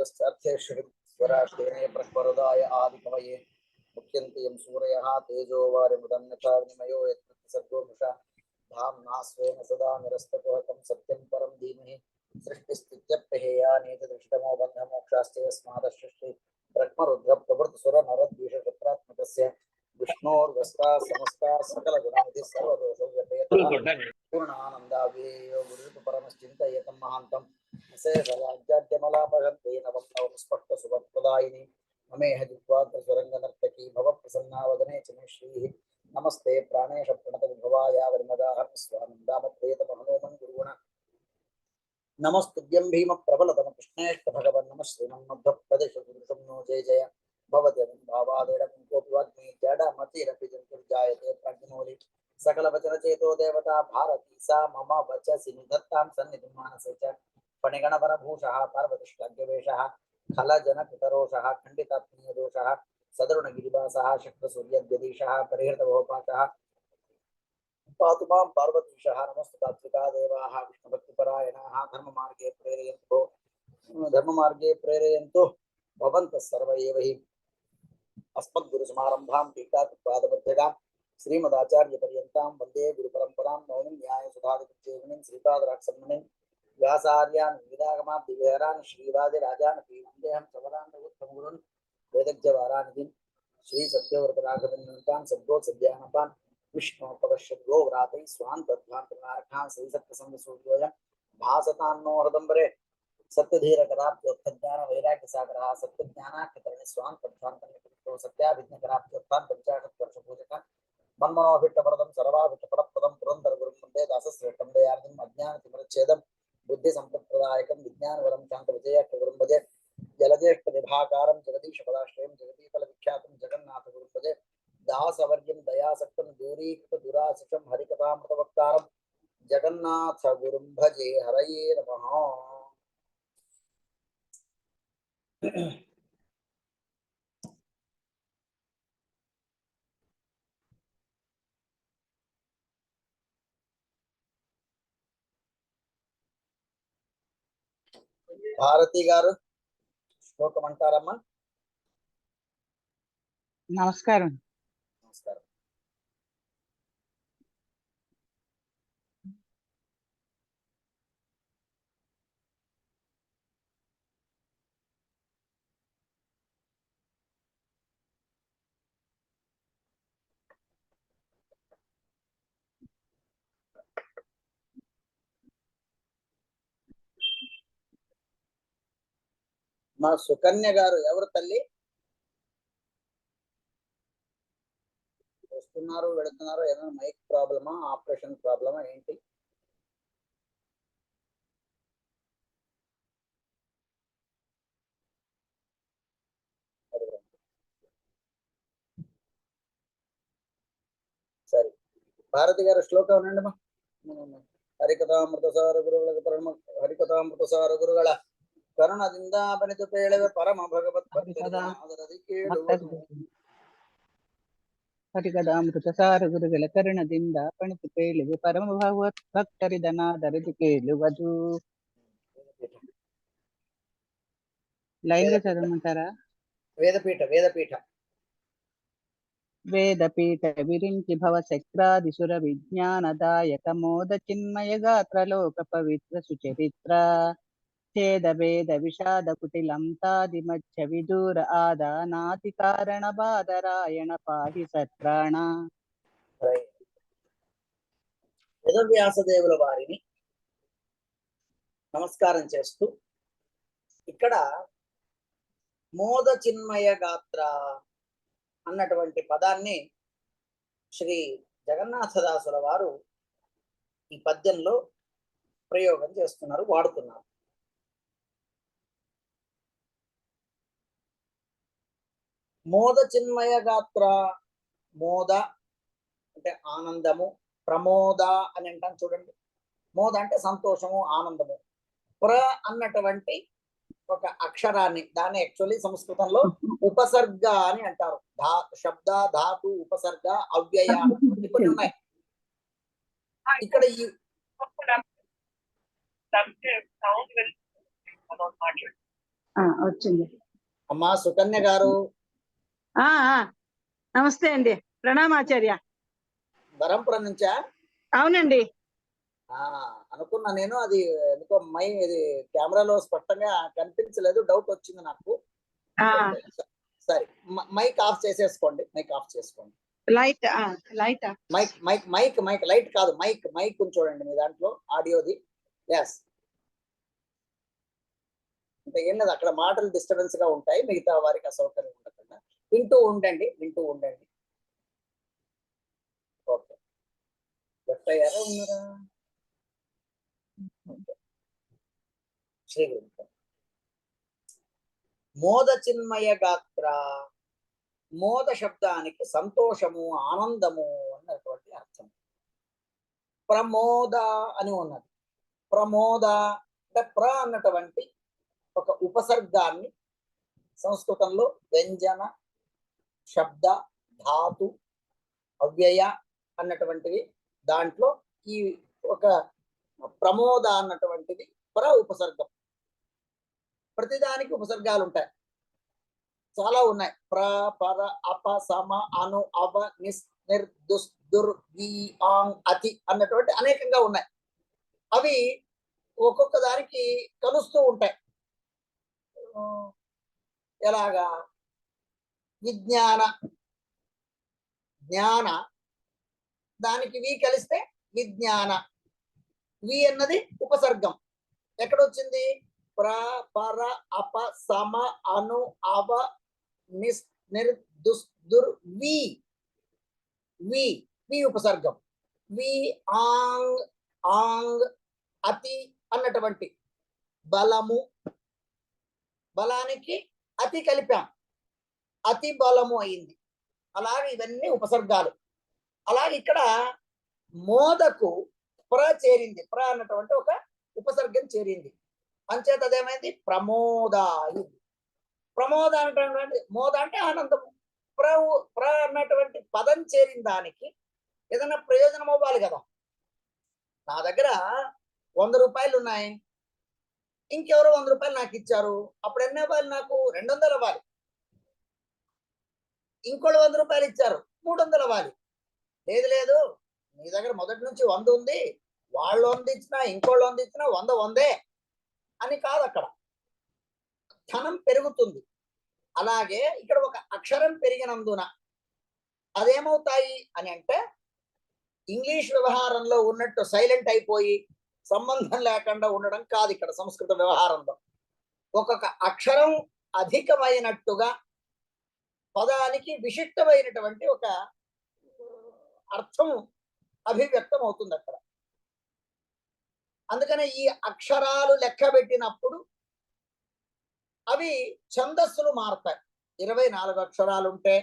स्वराष्ट्रेणे प्रस्वरदाय आदिकवये मुख्यन्ति यं सूरयः तेजो वारिमुदन्नचाग्निमयो यत्र सर्गोमुषा धाम्ना स्वेन सदा निरस्तकुहकं सत्यं परं धीमहि सृष्टिस्थित्यप्यहेयानेतदृष्टमो बन्धमोक्षास्ते यस्मादसृष्टि ब्रह्मरुद्रप्रभृतिसुरनरद्वीषशत्रात्मकस्य विष्णोर्वस्ता समस्ता सकलगुणनिधिः सर्वदोषव्यपेतः पूर्णानन्दाव्ययो गुरुपरमश्चिन्तयतं महान्तं अशेषराज्याद्यमलापहन्ते नवं नवं स्पष्टसुभप्रदायिनी ममेह जिह्वाग्रस्वरङ्गनर्तकी भवप्रसन्नावदने च मे श्रीः नमस्ते प्राणेश प्रणतविभवाय वरिमदाहं स्वानन्दामप्रेतमहनोमन् गुरुगुण नमस्तुभ्यं भीम प्रबलतम कृष्णेष्ट भगवन् नमः श्रीमन्मध्वप्रदेशपुरुषं नो जय जय भवत्यं भावादेरं कोपिवाग्नि जडमतिरपि जन्तुर्जायते प्राज्ञमौलि सकलवचनचेतो देवता भारती सा मम वचसि निधत्तां सन्निधिं मानसे च फणिगणवरभूषः पार्वतीष्टाग्यवेशः खलजनपितरोषः खण्डितात्मीयदोषः सदरुणगिरिवासः शक्रसूर्यद्यदीशः परिहृतभोपाशः पातु मां पार्वतीशः नमस्तु तात्विका देवाः विष्णुभक्तिपरायणाः धर्ममार्गे प्रेरयन्तु भवन्तः सर्व एव हि अस्मद्गुरुसमारम्भां टीकाकृत्पादमध्यगां श्रीमदाचार्यपर्यन्तां वन्दे गुरुपरम्परां नौमिं न्यायसुधादिकृत्येवं श्रीपादराक्षसन्मुनिं व्यासार्यान् वेदागमाब्धिविहरान् श्रीवादिराजानपि वन्देऽहं सवरान् वेदज्ञवारानिधिं श्रीसत्यव्रतराघवेन्द्रान् सद्गोत्सद्यानपान् विष्णु पवश्यद्गो व्रातै स्वान्तध्वान्तनारकान् श्रीसत्यसंसूर्योऽयं भासतान्नो हृदम्बरे सत्यधीरकराब्जोत्थज्ञान वैराग्यसागरः सत्यज्ञानाख्यतरणि स्वान्तध्वान्तनिकृतो सत्याभिज्ञकराब्जोत्थान् पञ्चाशत्वर्षपूजकः मन्मनोभिष्टवरदं सर्वाभिष्टफलप्रदं पुरन्दरगुरुं वन्दे दासश्रेष्ठं दयार्दिम् अज्ञानतिमिरच्छेदं बुद्धिसम्पत्प्रदायकं विज्ञानवरं शान्तविजयकगुरुं भजे जलज्येष्ठनिभाकारं जगदीशपदाश्रयं जगदीतलविख्यातं जगन्नाथगुरुं भजे दासवर्यं दयासक्तं दूरीकृतदुराशिषं हरिकथामृतवक्तारं जगन्नाथगुरुं भजे हरये नमः। భారతి గారు శ్లోకం అంటారమ్మా. నమస్కారం. నమస్కారం. మా సుకన్య గారు ఎవరు తల్లి? వస్తున్నారు వెళుతున్నారు, ఏదైనా మైక్ ప్రాబ్లమా, ఆపరేషన్ ప్రాబ్లమా ఏంటి? సరే భారతి గారు శ్లోకం అనండి మా. ಹರಿಕಥಾಮೃತಸಾರ ಗುರುಗಳ ಹರಿಕಥಾಮೃತಸಾರ ಗುರುಗಳ ಕರುಣದಿಂದ ಬನಿತು ಪೇಳವೆ ಪರಮ ಭಗವತ್ ಹರಿಕಥಾಮೃತಸಾರ ಗುರುಗಳ ಕರುಣದಿಂದ ಪಣಿತು ಪೇಳುವೆ ಪರಮ ಭಗವತ್ ಭಕ್ತರಿದನಾದರದಿ ಕೇಳುವುದು. లైన్గా చదవమంటారా? వేదపీఠ వేదపీఠ వేదపీఠ విరించి భవ శక్రాదిసుర విజ్ఞానదాయక మోద చిన్మయ గాత్రలోక పవిత్ర సుచరిత్ర ఛేద వేద విషాద కుటిలం తాది మధ్య విదూర ఆదానాతి కారణ బాధరాయణ పాహి సత్రాణ. వేదవ్యాసదేవుల వారిని నమస్కారం చేస్తూ ఇక్కడ మోద చిన్మయ గాత్ర అన్నటువంటి పదాన్ని శ్రీ జగన్నాథదాసుల వారు ఈ పద్యంలో ప్రయోగం చేస్తున్నారు, వాడుతున్నారు. మోద చిన్మయ గాత్ర, మోద అంటే ఆనందము, ప్రమోద అని అంటాం చూడండి. మోద అంటే సంతోషము, ఆనందము. ప్ర అన్నటువంటి ఒక అక్షరాన్ని, దాన్ని యాక్చువల్లీ సంస్కృతంలో ఉపసర్గ అని అంటారు. శబ్ద, ధాతు, ఉపసర్గ, అవ్యయ కొన్ని ఉన్నాయి. ఇక్కడ ఈ వచ్చింది. అమ్మా సుకన్య గారు, ఆ ఆ, నమస్తే అండి, ప్రణామాచార్య. బరంపురం నుంచా? అవునండి. అనుకున్నా నేను, అది ఎందుకో ఇది కెమెరాలో స్పష్టంగా కనిపించలేదు, డౌట్ వచ్చింది నాకు. సరే, మైక్ ఆఫ్ చేసేసుకోండి, మైక్ ఆఫ్ చేసుకోండి. Light light mike mike mike mike light కాదు, మైక్ మైక్ చూడండి మీ దాంట్లో ఆడియోది. ఎస్, అంటే ఏం లేదు, అక్కడ మాటలు డిస్టర్బెన్స్ గా ఉంటాయి, మిగతా వారికి అసౌకర్యం ఉండకుండా వింటూ ఉండండి, వింటూ ఉండండి. ఓకే, లెఫ్ట్ అయ్యారా, ఉన్నారా? శ్రీ గురు మోద చిన్మయ గాత్ర. మోద శబ్దానికి సంతోషము, ఆనందము అన్నటువంటి అర్థం. ప్రమోద అని ఉన్నది. ప్రమోద అంటే ప్ర అన్నటువంటి ఒక ఉపసర్గాన్ని సంస్కృతంలో వ్యంజన, శబ్ద, ధాతు, అవ్యయ అన్నటువంటివి, దాంట్లో ఈ ఒక ప్రమోద అన్నటువంటిది ప్ర ఉపసర్గం. ప్రతిదానికి ఉపసర్గాలు ఉంటాయి, చాలా ఉన్నాయి. ప్ర, పర, అప, సమ, అను, అవ, నిస్, నిర్, దుస్, దుర్, వి, ఆంగ్, అతి అన్నటువంటి అనేకంగా ఉన్నాయి. అవి ఒక్కొక్క దానికి కలుస్తూ ఉంటాయి. ఎలాగా? విజ్ఞాన, జ్ఞాన, దానికి వి కలిస్తే విజ్ఞాన. వి అన్నది ఉపసర్గం. ఎక్కడొచ్చింది? ప్ర, పర, అప, సమ, అను, అవ, నిస్, నిర్, దుస్, దుర్, వి. వి వి ఉపసర్గం. వి, ఆంగ్, ఆంగ్, అతి అన్నటువంటి బలము, బలానికి అతి కలిపాం, అతి బలము అయింది. అలాగే ఇవన్నీ ఉపసర్గాలు. అలాగే ఇక్కడ మోదకు ప్ర చేరింది, ప్ర అన్నటువంటి ఒక ఉపసర్గం చేరింది. అంచేత అదేమైంది? ప్రమోద అయింది. ప్రమోద అన్నటువంటి, మోద అంటే ఆనందము. ప్ర అన్నటువంటి పదం చేరిన దానికి ఏదైనా ప్రయోజనం అవ్వాలి కదా. నా దగ్గర 100 రూపాయలు ఉన్నాయి, ఇంకెవరో 100 రూపాయలు నాకు ఇచ్చారు, అప్పుడు ఎన్ని అవ్వాలి? నాకు 200 అవ్వాలి. ఇంకోళ్ళు 100 రూపాయలు ఇచ్చారు, 300 అవ్వాలి. లేదు లేదు, నీ దగ్గర మొదటి నుంచి 100 ఉంది, వాళ్ళు 100 ఇచ్చినా ఇంకోళ్ళు 100 ఇచ్చినా 100 100 అని కాదు. అక్కడ ధనం పెరుగుతుంది. అలాగే ఇక్కడ ఒక అక్షరం పెరిగినందున అదేమవుతాయి అని అంటే, ఇంగ్లీష్ వ్యవహారంలో ఉన్నట్టు సైలెంట్ అయిపోయి సంబంధం లేకుండా ఉండడం కాదు. ఇక్కడ సంస్కృత వ్యవహారంలో ఒక్కొక్క అక్షరం అధికమైనట్టుగా పదానికి విశిష్టమైనటువంటి ఒక అర్థం అభివ్యక్తం అవుతుంది అక్కడ. అందుకనే ఈ అక్షరాలు లెక్క పెట్టినప్పుడు అవి ఛందస్సులు మారుతాయి. 24 అక్షరాలు ఉంటే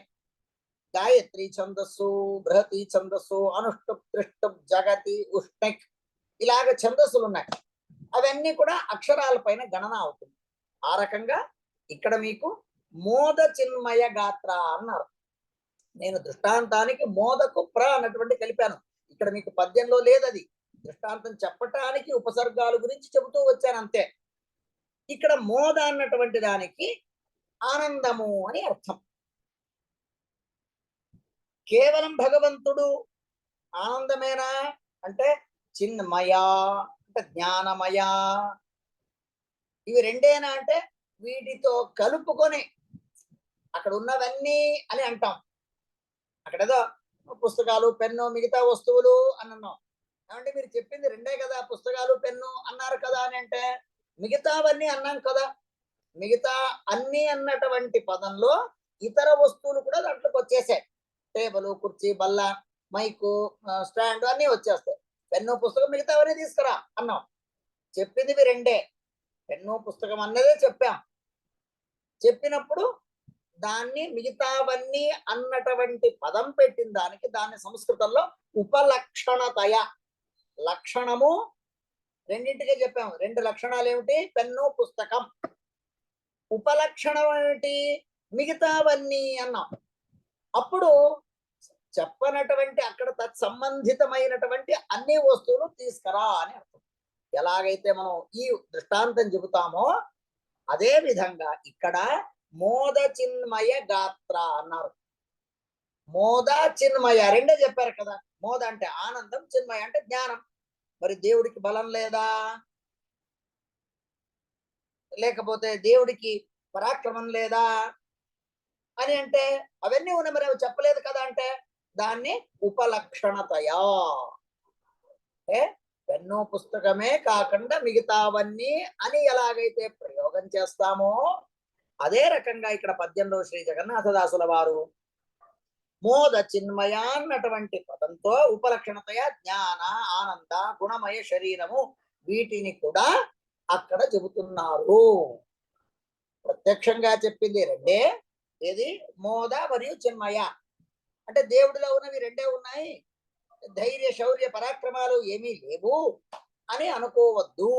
గాయత్రి ఛందస్సు, బృహతి ఛందస్సు, అనుష్టుప్, త్రిష్టుప్, జగతి, ఉష్ణక్, ఇలాగ ఛందస్సులు ఉన్నాయి. అవన్నీ కూడా అక్షరాల పైన గణన అవుతుంది. ఆ రకంగా ఇక్కడ మీకు మోద చిన్మయ గాత్ర అన్నారు. నేను దృష్టాంతానికి మోదకు ప్ర అన్నటువంటి కలిపాను. ఇక్కడ మీకు పద్యంలో లేదది, దృష్టాంతం చెప్పటానికి ఉపసర్గాల గురించి చెబుతూ వచ్చాను అంతే. ఇక్కడ మోద అన్నటువంటి దానికి ఆనందము అని అర్థం. కేవలం భగవంతుడు ఆనందమేనా అంటే చిన్మయ అంటే జ్ఞానమయ, ఇవి రెండేనా అంటే వీటితో కలుపుకొని అక్కడ ఉన్నవన్నీ అని అంటాం. అక్కడేదో పుస్తకాలు, పెన్ను, మిగతా వస్తువులు అని అన్నాం. ఏమంటే మీరు చెప్పింది రెండే కదా, పుస్తకాలు పెన్ను అన్నారు కదా అని అంటే మిగతావన్నీ అన్నాం కదా. మిగతా అన్ని అన్నటువంటి పదంలో ఇతర వస్తువులు కూడా దాంట్లోకి వచ్చేసాయి. టేబుల్, కుర్చీ, బల్ల, మైకు, స్టాండ్ అన్నీ వచ్చేస్తాయి. పెన్ను, పుస్తకం, మిగతావన్నీ తీసుకురా అన్నాం. చెప్పింది రెండే, పెన్ను పుస్తకం అన్నదే చెప్పాం. చెప్పినప్పుడు దాన్ని మిగతావన్నీ అన్నటువంటి పదం పెట్టిన దానికి దాన్ని సంస్కృతంలో ఉపలక్షణతయ, లక్షణము రెండింటికే చెప్పాము. 2 లక్షణాలు ఏమిటి? పెన్ను, పుస్తకం. ఉపలక్షణం ఏమిటి? మిగతావన్నీ అన్నాం. అప్పుడు చెప్పనటువంటి అక్కడ తత్సంబంధితమైనటువంటి అన్ని వస్తువులు తీసుకురా అని అర్థం. ఎలాగైతే మనం ఈ దృష్టాంతం చెబుతామో అదే విధంగా ఇక్కడ మోద చిన్మయ గాత్ర అన్నారు. మోద చిన్మయ రెండే చెప్పారు కదా. మోద అంటే ఆనందం, చిన్మయ అంటే జ్ఞానం. మరి దేవుడికి బలం లేదా? లేకపోతే దేవుడికి పరాక్రమం లేదా అని అంటే అవన్నీ ఉన్నాయి, మరి అవి చెప్పలేదు కదా అంటే దాన్ని ఉపలక్షణతయా అంటే పెన్ను పుస్తకమే కాకుండా మిగతావన్నీ అని ఎలాగైతే ప్రయోగం చేస్తామో అదే రకంగా ఇక్కడ 18వ శ్రీ జగన్నాథదాసుల వారు మోద చిన్మయ అన్నటువంటి పదంతో ఉపలక్షణతయ జ్ఞాన ఆనంద గుణమయ శరీరము వీటిని కూడా అక్కడ చెబుతున్నారు. ప్రత్యక్షంగా చెప్పింది రెండే, ఏది మోద మరియు చిన్మయ. అంటే దేవుడిలో ఉన్నవి రెండే ఉన్నాయి, ధైర్య శౌర్య పరాక్రమాలు ఏమీ లేవు అని అనుకోవద్దు.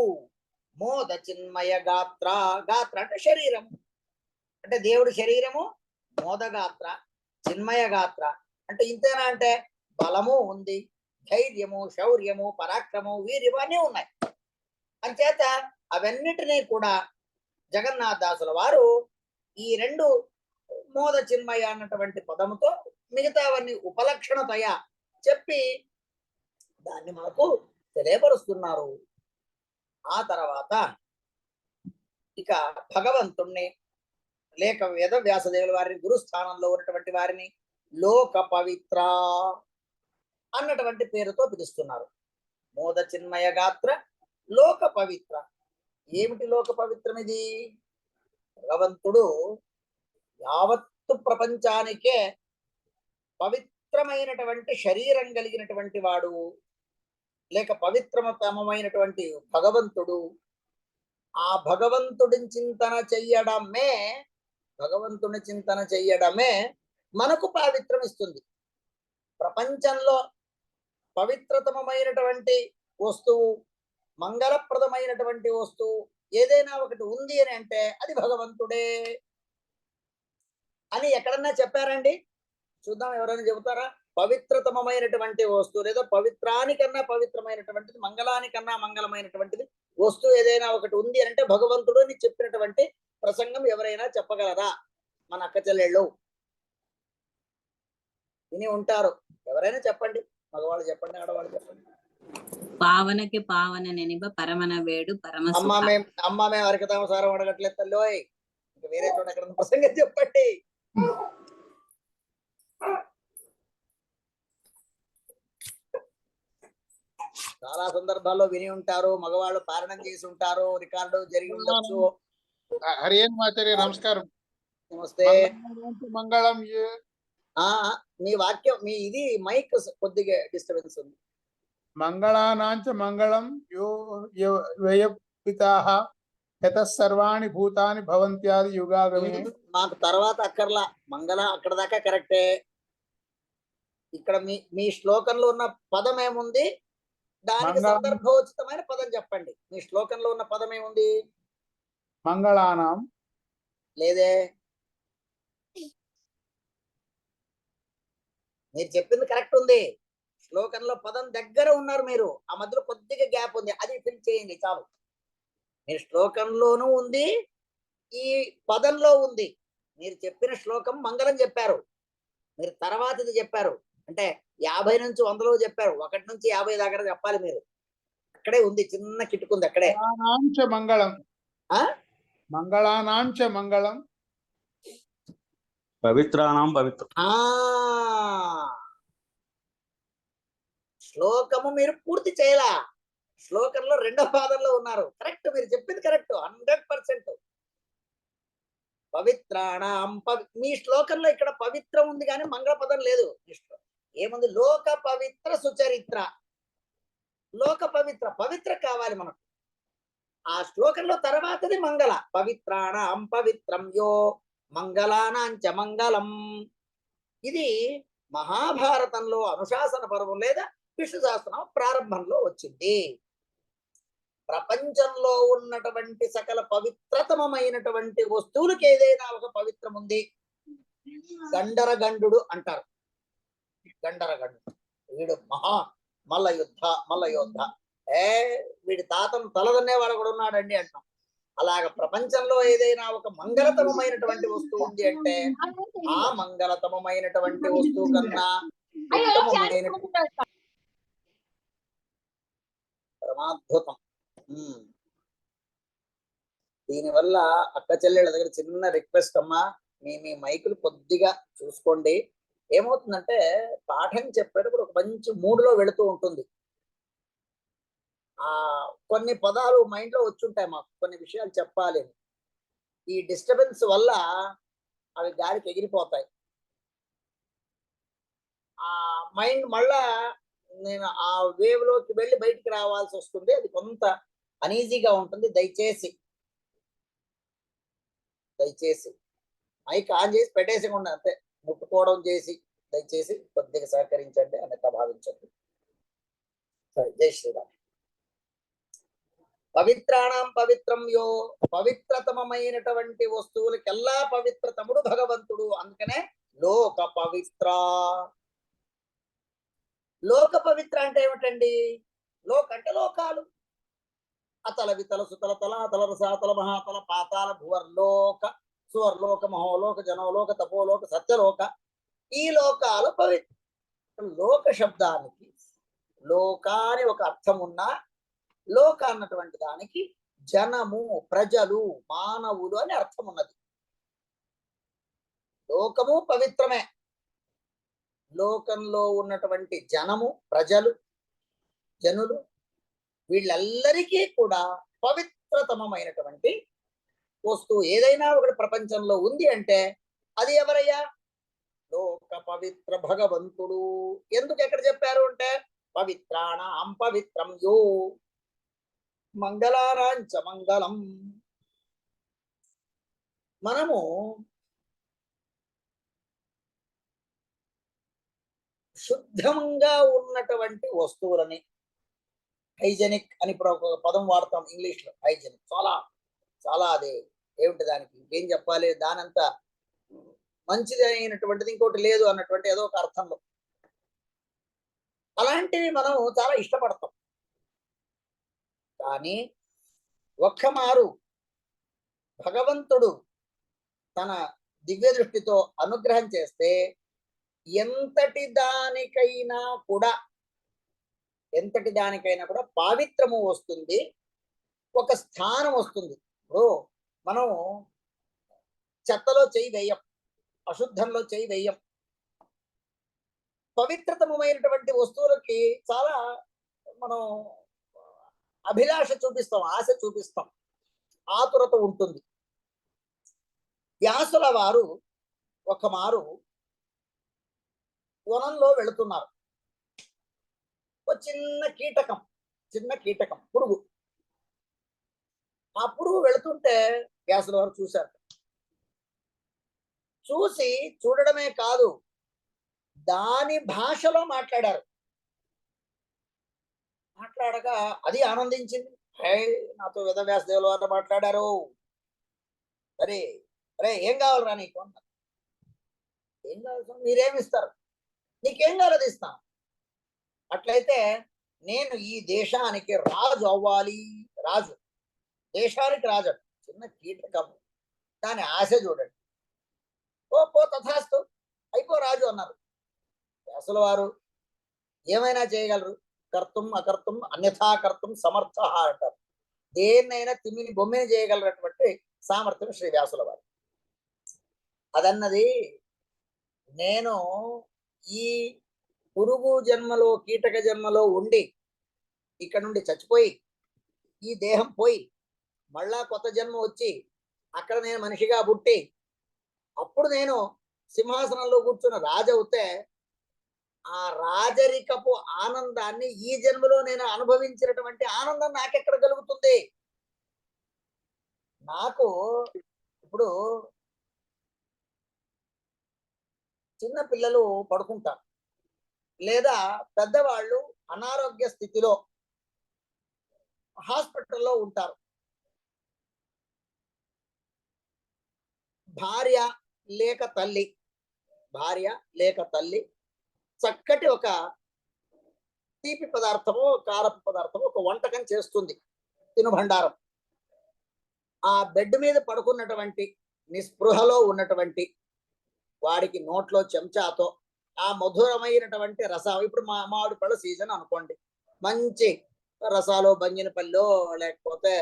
మోద చిన్మయ గాత్ర, గాత్ర అంటే శరీరం, అంటే దేవుడి శరీరము మోదగాత్ర, చిన్మయ గాత్ర. అంటే ఇంతేనా అంటే బలము ఉంది, ధైర్యము శౌర్యము పరాక్రమము వీరివన్నీ ఉన్నాయి. అంచేత అవన్నిటినీ కూడా జగన్నాథదాసుల వారు ఈ రెండు మోద చిన్మయ అన్నటువంటి పదముతో మిగతావన్నీ ఉపలక్షణతయ చెప్పి దాన్ని మనకు తెలియపరుస్తున్నారు. ఆ తర్వాత ఇక భగవంతుణ్ణి లేక వేద వ్యాసదేవుల వారిని గురుస్థానంలో ఉన్నటువంటి వారిని లోక పవిత్ర అన్నటువంటి పేరుతో పిలుస్తున్నారు. మోద చిన్మయ గాత్ర లోక పవిత్ర. ఏమిటి లోక పవిత్రం? ఇది భగవంతుడు యావత్తు ప్రపంచానికే పవిత్రమైనటువంటి శరీరం కలిగినటువంటి వాడు, లేక పవిత్రమతమైనటువంటి భగవంతుడు. ఆ భగవంతుడిని చింతన చెయ్యడమే, భగవంతుని చింతన చెయ్యడమే మనకు పావిత్రం ఇస్తుంది. ప్రపంచంలో పవిత్రతమైనటువంటి వస్తువు, మంగళప్రదమైనటువంటి వస్తువు ఏదైనా ఒకటి ఉంది అని అంటే అది భగవంతుడే అని ఎక్కడన్నా చెప్పారండి? చూద్దాం, ఎవరైనా చెబుతారా? పవిత్రతమైనటువంటి వస్తువు లేదా పవిత్రానికన్నా పవిత్రమైనటువంటిది, మంగళానికన్నా మంగళమైనటువంటిది వస్తువు ఏదైనా ఒకటి ఉంది అంటే భగవంతుడు అని చెప్పినటువంటి ప్రసంగం ఎవరైనా చెప్పగలరా? మన అక్క చెల్లెళ్ళు విని ఉంటారు, ఎవరైనా చెప్పండి. మగవాళ్ళు చెప్పండి, ఆడవాళ్ళు చెప్పండి. పావనకి పావన నెనిబ పరమన వేడు పరమ అమ్మ మేము అరకతాము సారం అడగట్లేదు తల్లోయ్, ఇంకా వేరే చోట ఎక్కడ ప్రసంగం చెప్పండి. చాలా సందర్భాల్లో విని ఉంటారు, మగవాళ్ళు పారణం చేసి ఉంటారు, రికార్డు జరిగి ఉండొచ్చు. హరియేన్ మాచార్య నమస్కారం. నమస్తే. మంగళం. మీ వాక్యం, మీ ఇది మైక్ కొద్దిగా డిస్టర్బెన్స్ ఉంది. మంగళానాంచ మంగళం వ్యయపితాః యతః సర్వాణి భూతాని భవంత్యాది యుగాగమే. మాకు తర్వాత అక్కర్లా, మంగళ అక్కడ దాకా కరెక్టే. ఇక్కడ మీ శ్లోకంలో ఉన్న పదం ఏముంది? దానికి సందర్భోచితమైన పదం చెప్పండి. మీ శ్లోకంలో ఉన్న పదం ఏముంది? మంగళానాం లేదే. మీరు చెప్పింది కరెక్ట్ ఉంది, శ్లోకంలో పదం దగ్గర ఉన్నారు మీరు, ఆ మధ్యలో కొద్దిగా గ్యాప్ ఉంది, అది ఫిల్ చేయండి చాలు. మీరు శ్లోకంలోనూ ఉంది, ఈ పదంలో ఉంది. మీరు చెప్పిన శ్లోకం మంగళం చెప్పారు, మీరు తర్వాతది చెప్పారు, అంటే 50 నుంచి 100లో చెప్పారు, 1 నుంచి 50 దాకా చెప్పాలి మీరు. అక్కడే ఉంది, చిన్న కిటుకుంది అక్కడే. మంగళం మంగళానాంచ మంగళం పవిత్రానాం పవిత్రం. శ్లోకము మీరు పూర్తి చేయలా, శ్లోకంలో 2వ పాదంలో ఉన్నారు. కరెక్ట్, మీరు చెప్పింది కరెక్ట్ 100%. పవిత్రాణం మీ శ్లోకంలో ఇక్కడ పవిత్రం ఉంది కానీ మంగళ పదం లేదు. ఏముంది? లోక పవిత్ర సుచరిత్ర. లోక పవిత్ర, పవిత్ర కావాలి మనకు. ఆ శ్లోకంలో తర్వాతది మంగళ. పవిత్రాణం పవిత్రం యో మంగళానాంచ మంగళం. ఇది మహాభారతంలో అనుశాసన పర్వం లేదా విష్ణు సహస్రనామ ప్రారంభంలో వచ్చింది. ప్రపంచంలో ఉన్నటువంటి సకల పవిత్రతమైనటువంటి వస్తువులకు ఏదైనా ఒక పవిత్రం ఉంది. గండరగండు అంటారు. గండరగండు వీడు మల్ల యోద్ధ. వీడి తాతను తలదన్నే వాడు కూడా ఉన్నాడండి అంటాం. అలాగ ప్రపంచంలో ఏదైనా ఒక మంగళతమమైనటువంటి వస్తువు ఉంది అంటే ఆ మంగళతమమైనటువంటి వస్తువు కన్నా ఉత్తమమైన పరమాద్భుతం. దీనివల్ల అక్క చెల్లెళ్ళ దగ్గర చిన్న రిక్వెస్ట్ అమ్మా, మీ మైకులు కొద్దిగా చూసుకోండి. ఏమవుతుందంటే పాఠం చెప్పేటప్పుడు ఒక మంచి మూడులో వెళుతూ ఉంటుంది. కొన్ని పదాలు మైండ్ లో వచ్చుంటాయి, మాకు కొన్ని విషయాలు చెప్పాలి. ఈ డిస్టర్బెన్స్ వల్ల అవి గాలికి ఎగిరిపోతాయి. ఆ మైండ్ మళ్ళా నేను ఆ వేవ్ లోకి వెళ్ళి బయటికి రావాల్సి వస్తుంది. అది కొంత అనీజీగా ఉంటుంది. దయచేసి మైక్ ఆన్ చేసి పెట్టేసకుండా అంతే, ముట్టుకోవడం చేసి దయచేసి కొద్దిగా సహకరించండి, అన్నట్టు భావించండి. సరే, జై శ్రీరామ్. పవిత్రాణం పవిత్రం యో, పవిత్రతమైనటువంటి వస్తువులకెల్లా పవిత్రతముడు భగవంతుడు. అందుకనే లోక పవిత్ర. లోక పవిత్ర అంటే ఏమిటండి? లోక అంటే లోకాలు. అతల వితల సుతల తల అతల రసాతల మహాతల పాతాల భువర్లోక సువర్లోక మహోలోక జనోలోక తపోలోక సత్యలోక, ఈ లోకాలు పవిత్ర. లోక శబ్దానికి లోకాని ఒక అర్థం ఉన్నా, లోక అన్నటువంటి దానికి జనము, ప్రజలు, మానవులు అని అర్థం ఉన్నది. లోకము పవిత్రమే. లోకంలో ఉన్నటువంటి జనము, ప్రజలు, జనులు, వీళ్ళెల్లరికీ కూడా పవిత్రతమైనటువంటి వస్తువు ఏదైనా ఒకటి ప్రపంచంలో ఉంది అంటే అది ఎవరయ్యా? లోక పవిత్ర భగవంతుడు. ఎందుకు ఎక్కడ చెప్పారు అంటే పవిత్రాణం పవిత్రం యో మంగళానాంచ మంగళం. మనము శుద్ధంగా ఉన్నటువంటి వస్తువులని, హైజెనిక్ అని ఇప్పుడు ఒక పదం వాడతాం ఇంగ్లీష్ లో. హైజెనిక్ చాలా చాలా, అదే ఏమిటి దానికి ఇంకేం చెప్పాలి, దానంతా మంచిది అయినటువంటిది ఇంకోటి లేదు అన్నటువంటి ఏదో ఒక అర్థంలో. అలాంటివి మనం చాలా ఇష్టపడతాం. కానీ ఒక్క మారు భగవంతుడు తన దివ్య దృష్టితో అనుగ్రహం చేస్తే ఎంతటి దానికైనా కూడా పావిత్రము వస్తుంది, ఒక స్థానం వస్తుంది. ఇప్పుడు మనం చెత్తలో చేయి వేయం, అశుద్ధంలో చేయి వేయం. పవిత్రతమైనటువంటి వస్తువులకి చాలా మనం అభిలాష చూపిస్తాం, ఆశ చూపిస్తాం, ఆతురత ఉంటుంది. వ్యాసుల వారు ఒక మారు వనంలో వెళుతున్నారు. ఒక చిన్న కీటకం పురుగు. ఆ పురుగు వెళుతుంటే వ్యాసుల వారు చూశారు. చూసి చూడడమే కాదు, దాని భాషలో మాట్లాడారు. మాట్లాడగా అది ఆనందించింది. హే, నాతో వేదవ్యాసదేవుల వారు మాట్లాడారు. అరే అరే ఏం కావాలరా నీకు అన్నారు. ఏం కావాలి? మీరేమిస్తారు? నీకేం కావాలి ఇస్తాను. అట్లయితే నేను ఈ దేశానికి రాజు అవ్వాలి. రాజు, దేశానికి రాజు. చిన్న కీటకం, దాని ఆశ చూడండి. పో తథాస్తు, అయిపో రాజు అన్నారు. వ్యాసుల వారు ఏమైనా చేయగలరు, కర్తం అకర్తం అన్యథా కర్తం సమర్థ అంటారు. దేన్నైనా తిమ్మిని బొమ్మిని చేయగలరటువంటి సామర్థ్యం శ్రీ వ్యాసుల వారు. అదన్నది నేను ఈ పురుగు జన్మలో, కీటక జన్మలో ఉండి ఇక్కడ నుండి చచ్చిపోయి ఈ దేహం పోయి మళ్ళా కొత్త జన్మ వచ్చి అక్కడ నేను మనిషిగా పుట్టి అప్పుడు నేను సింహాసనంలో కూర్చున్న రాజు అవుతే ఆ రాజరికపు ఆనందాన్ని ఈ జన్మలో నేను అనుభవించినటువంటి ఆనందం నాకెక్కడ కలుగుతుంది? నాకు ఇప్పుడు చిన్న పిల్లలు పడుకుంటారు, లేదా పెద్దవాళ్ళు అనారోగ్య స్థితిలో హాస్పిటల్లో ఉంటారు. భార్య లేక తల్లి చక్కటి ఒక తీపి పదార్థము, కారపు పదార్థము, ఒక వంటకం చేస్తుంది, తినుబండారం. ఆ బెడ్ మీద పడుకున్నటువంటి నిస్పృహలో ఉన్నటువంటి వాడికి నోట్లో చెంచాతో ఆ మధురమైనటువంటి రసం, ఇప్పుడు మామిడి పళ్ళ సీజన్ అనుకోండి, మంచి రసాలు బంగినపల్లిలో లేకపోతే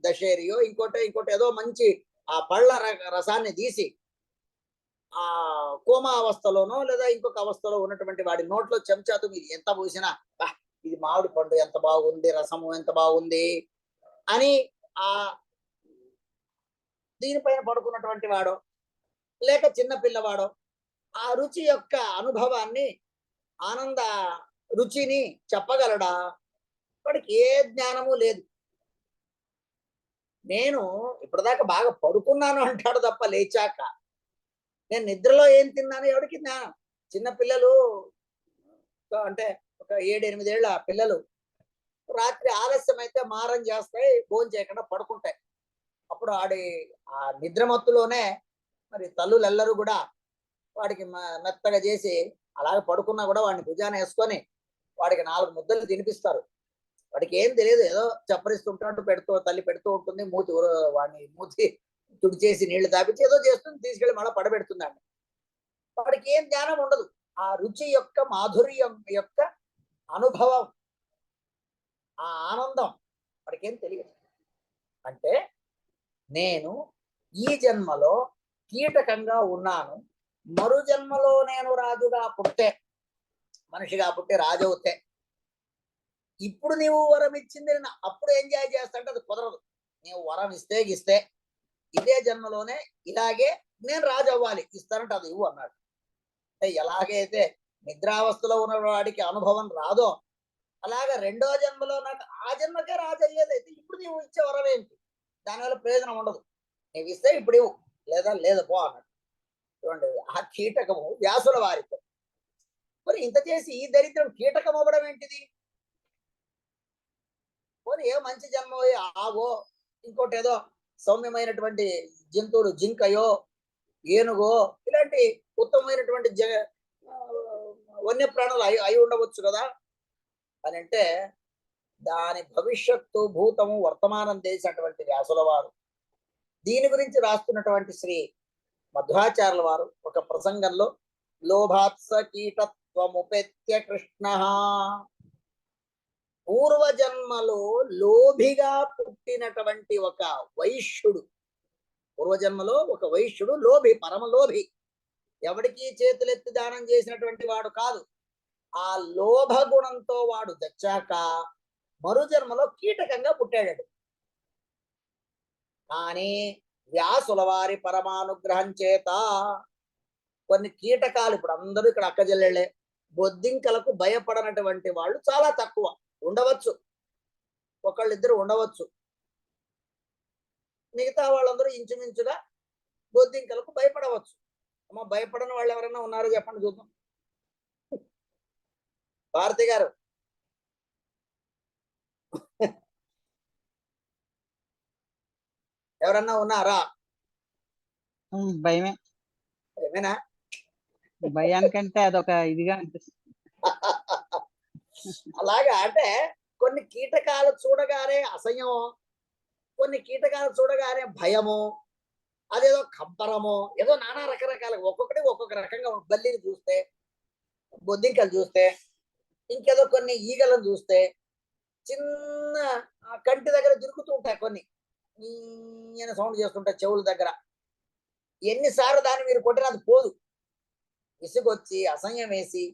దశేరియో ఇంకోటి ఏదో మంచి ఆ పళ్ళ రసాన్ని తీసి ఆ కోమా అవస్థలోనో లేదా ఇంకొక అవస్థలో ఉన్నటువంటి వాడి నోట్లో చెంచాతో మీరు ఎంత పోసినా ఇది మామిడి పండు ఎంత బాగుంది, రసము ఎంత బాగుంది అని ఆ దీనిపైన పడుకున్నటువంటి వాడో లేక చిన్న పిల్లవాడో ఆ రుచి యొక్క అనుభవాన్ని, ఆనంద రుచిని చెప్పగలడా? వాడికి ఏ జ్ఞానము లేదు. నేను ఇప్పటిదాకా బాగా పడుకున్నాను అంటాడు తప్ప లేచాక నేను నిద్రలో ఏం తిన్నాను ఎవరికి జ్ఞానం. చిన్న పిల్లలు అంటే ఒక 7-8 ఏళ్ళ పిల్లలు రాత్రి ఆలస్యం అయితే మారం చేస్తాయి, భోజనం చేయకుండా పడుకుంటాయి. అప్పుడు ఆడి ఆ నిద్రమత్తులోనే మరి తల్లులెల్లరూ కూడా వాడికి మెత్తగా చేసి అలాగే పడుకున్నా కూడా వాడిని భుజాన వేసుకొని వాడికి 4 ముద్దలు తినిపిస్తారు. వాడికి ఏం తెలియదు, ఏదో చప్పరిస్తుంటాడు, తల్లి పెడుతూ ఉంటుంది, వాడిని మూతి తుడిచేసి నీళ్లు తాపించి ఏదో చేస్తుంది, తీసుకెళ్లి మళ్ళీ పడబెడుతుందండి. వాడికి ఏం జ్ఞానం ఉండదు. ఆ రుచి యొక్క మాధుర్యం యొక్క అనుభవం, ఆ ఆనందం వాడికి ఏం తెలియదు. అంటే నేను ఈ జన్మలో కీటకంగా ఉన్నాను, మరు జన్మలో నేను రాజుగా పుట్టే, మనిషిగా పుట్టి రాజు అవుతే ఇప్పుడు నీవు వరం ఇచ్చింది అప్పుడు ఎంజాయ్ చేస్తాంటే అది కుదరదు. నీవు వరం ఇస్తే ఇదే జన్మలోనే ఇలాగే నేను రాజు అవ్వాలి, ఇస్తానంటే అది ఇవ్వు అన్నాడు. అంటే ఎలాగైతే నిద్రావస్థలో ఉన్న వాడికి అనుభవం రాదో అలాగా రెండో జన్మలో నాకు ఆ జన్మకే రాజు అయ్యేదైతే ఇప్పుడు నీవు ఇచ్చే వరం ఏంటి, దానివల్ల ప్రయోజనం ఉండదు. నీవు ఇస్తే ఇప్పుడు ఇవ్వు, లేదు పో అన్నాడు. చూడండి, ఆ కీటకము వ్యాసుల వారితో. మరి ఇంత చేసి ఈ దరిద్రం కీటకం అవ్వడం ఏంటిది? పోనీ ఏ మంచి జన్మ ఆవో, ఇంకోటి ఏదో సౌమ్యమైనటువంటి జంతువులు, జింకయో ఏనుగో ఇలాంటి ఉత్తమమైనటువంటి వన్య ప్రాణులు అయి ఉండవచ్చు కదా అని అంటే, దాని భవిష్యత్తు భూతము వర్తమానం చేసినటువంటి వ్యాసుల వారు దీని గురించి రాస్తున్నటువంటి శ్రీ మధ్వాచార్యుల వారు ఒక ప్రసంగంలో లోభాత్స కీటత్వముపెత్య కృష్ణ పూర్వజన్మలో లోభిగా పుట్టినటువంటి ఒక వైశ్యుడు, పూర్వజన్మలో ఒక వైశ్యుడు లోభి, పరమలోభి, ఎవడికి చేతులెత్తి దానం చేసినటువంటి వాడు కాదు. ఆ లోభ గుణంతో వాడు దచ్చాక మరు జన్మలో కీటకంగా పుట్టాడు. కానీ వ్యాసుల వారి పరమానుగ్రహం చేత కొన్ని కీటకాలు, ఇప్పుడు అందరూ ఇక్కడ అక్కజల్లెళ్ళే, బొద్దింకలకు భయపడనటువంటి వాళ్ళు చాలా తక్కువ ఉండవచ్చు, ఒకళ్ళిద్దరు ఉండవచ్చు. మిగతా వాళ్ళందరూ ఇంచుమించుగా బొద్దింకలకు భయపడవచ్చు. అమ్మ, భయపడని వాళ్ళు ఎవరైనా ఉన్నారో చెప్పండి చూద్దాం. భారతి గారు ఎవరన్నా ఉన్నారా? భయమే. ఏమైనా భయానికంటే అదొక ఇదిగా అనిపిస్తుంది. అలాగా అంటే కొన్ని కీటకాలు చూడగానే అసహ్యం, కొన్ని కీటకాలు చూడగానే భయము, అదేదో కంపరము, ఏదో నానా రకరకాల, ఒక్కొక్కటి ఒక్కొక్క రకంగా. బల్లిని చూస్తే, బొద్దింకలు చూస్తే, ఇంకేదో కొన్ని ఈగలను చూస్తే చిన్న కంటి దగ్గర తిరుగుతూ ఉంటాయి, కొన్ని సౌండ్ చేస్తుంటాయి చెవుల దగ్గర. ఎన్నిసార్లు దాన్ని మీరు కొట్టినా అది పోదు. విసుగొచ్చి అసహ్యం వేసి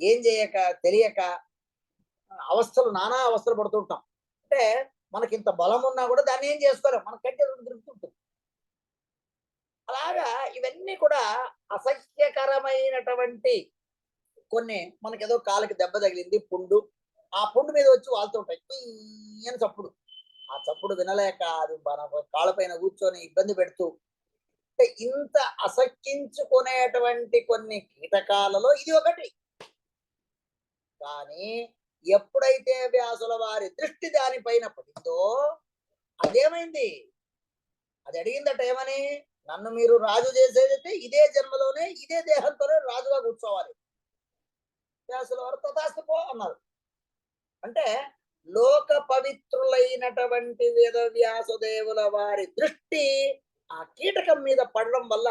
ఏం చేయక తెలియక నానా అవస్థలు పడుతుంటాం. అంటే మనకి ఇంత బలం ఉన్నా కూడా దాన్ని ఏం చేసుకోలేం, మన కంటి తిరుగుతుంటుంది. అలాగా ఇవన్నీ కూడా అసహ్యకరమైనటువంటి కొన్ని, మనకేదో కాలుకి దెబ్బ తగిలింది, పుండు, ఆ పుండు మీద వచ్చి వాళ్తుంటాయి అని చప్పుడు. ఆ చప్పుడు వినలేక అది మన కాళ్ళపైన కూర్చొని ఇబ్బంది పెడుతూ, అంటే ఇంత అసహ్యించుకునేటువంటి కొన్ని కీటకాలలో ఇది ఒకటి. కానీ ఎప్పుడైతే వ్యాసుల వారి దృష్టి దానిపైన పడిందో అదేమైంది, అది అడిగిందట ఏమని, నన్ను మీరు రాజు చేసేదైతే ఇదే జన్మలోనే ఇదే దేహంతోనే రాజుగా కూర్చోవాలి. వ్యాసుల వారు తథాస్తు పో అన్నారు. అంటే లోక పవిత్రులైనటువంటి వేదవ్యాసదేవుల వారి దృష్టి ఆ కీటకం మీద పడడం వల్ల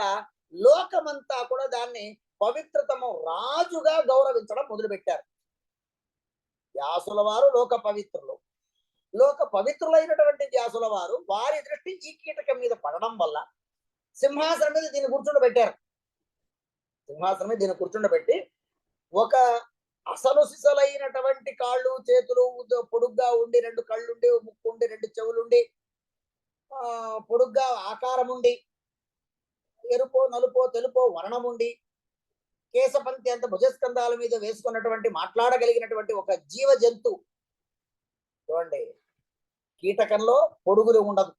లోకమంతా కూడా దాన్ని పవిత్రతమ రాజుగా గౌరవించడం మొదలుపెట్టారు. వ్యాసుల వారు లోక పవిత్రులు. లోక పవిత్రులైనటువంటి వ్యాసుల వారు వారి దృష్టి ఈ కీటకం మీద పడడం వల్ల సింహాసనం మీద దీన్ని కూర్చుండబెట్టారు. సింహాసనం మీద దీన్ని కూర్చుండబెట్టి ఒక అసలు సిసలైనటువంటి కాళ్ళు చేతులు పొడుగ్గా ఉండి, 2 కళ్ళుండి, ముక్కు ఉండి, 2 చెవులుండి, పొడుగ్గా ఆకారం ఉండి, ఎరుపో నలుపో తెలుపో వర్ణం ఉండి, కేశపంతి అంత భుజస్కంధాల మీద వేసుకున్నటువంటి మాట్లాడగలిగినటువంటి ఒక జీవ జంతు. చూడండి, కీటకంలో పొడుగులు ఉండదు.